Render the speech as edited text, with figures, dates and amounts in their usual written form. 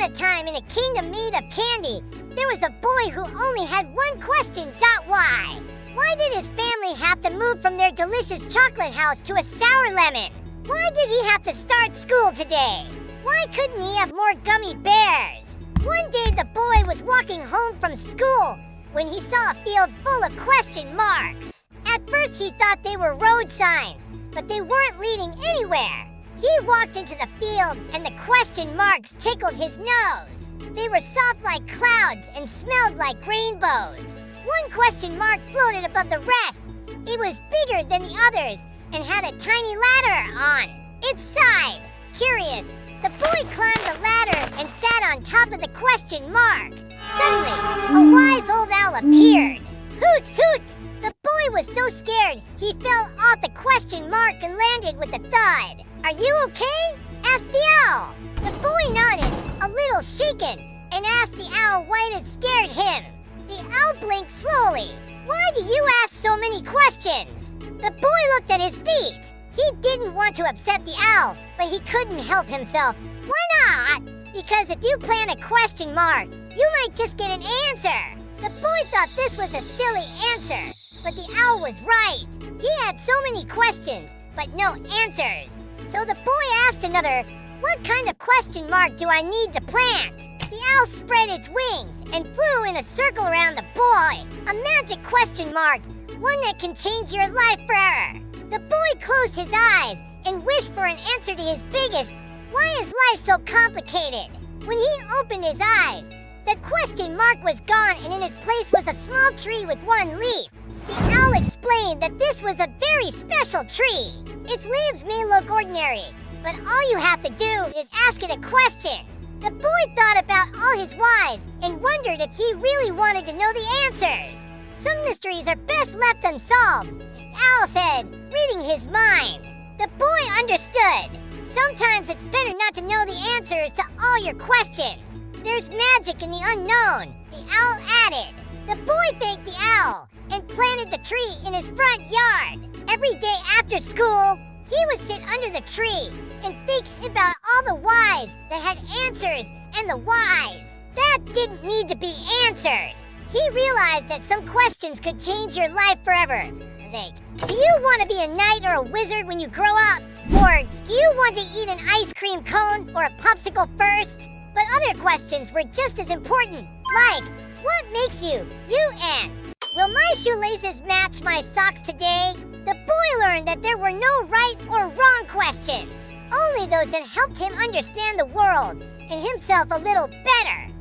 a time in a kingdom made of candy, there was a boy who only had one question. Why? Why did his family have to move from their delicious chocolate house to a sour lemon? Why did he have to start school today? Why couldn't he have more gummy bears? One day the boy was walking home from school when he saw a field full of question marks. At first he thought they were road signs, but they weren't leading anywhere. He walked into the field and the question marks tickled his nose. They were soft like clouds and smelled like rainbows. One question mark floated above the rest. It was bigger than the others and had a tiny ladder on its side. Curious, the boy climbed the ladder and sat on top of the question mark. Suddenly, a wise old owl appeared. Hoot, hoot! The boy was so scared he fell off the question mark and landed with a thud. Are you okay? Asked the owl. The boy nodded, a little shaken, and asked the owl why it had scared him. The owl blinked slowly. Why do you ask so many questions? The boy looked at his feet. He didn't want to upset the owl, but he couldn't help himself. Why not? Because if you plant a question mark, you might just get an answer. The boy thought this was a silly answer, but the owl was right. He had so many questions, but no answers. So the boy asked another, what kind of question mark do I need to plant? The owl spread its wings and flew in a circle around the boy. A magic question mark, one that can change your life forever. The boy closed his eyes and wished for an answer to his biggest, why is life so complicated? When he opened his eyes, the question mark was gone and in its place was a small tree with one leaf. The owl explained that this was a very special tree. Its leaves may look ordinary, but all you have to do is ask it a question. The boy thought about all his whys and wondered if he really wanted to know the answers. Some mysteries are best left unsolved, the owl said, reading his mind. The boy understood. Sometimes it's better not to know the answers to all your questions. There's magic in the unknown, the owl added. The boy thanked the owl and planted the tree in his front yard. Every day after school, he would sit under the tree and think about all the whys that had answers and the whys that didn't need to be answered. He realized that some questions could change your life forever. Like, do you want to be a knight or a wizard when you grow up? Or do you want to eat an ice cream cone or a popsicle first? But other questions were just as important, like, what makes you, and will my shoelaces match my socks today? The boy learned that there were no right or wrong questions, only those that helped him understand the world and himself a little better.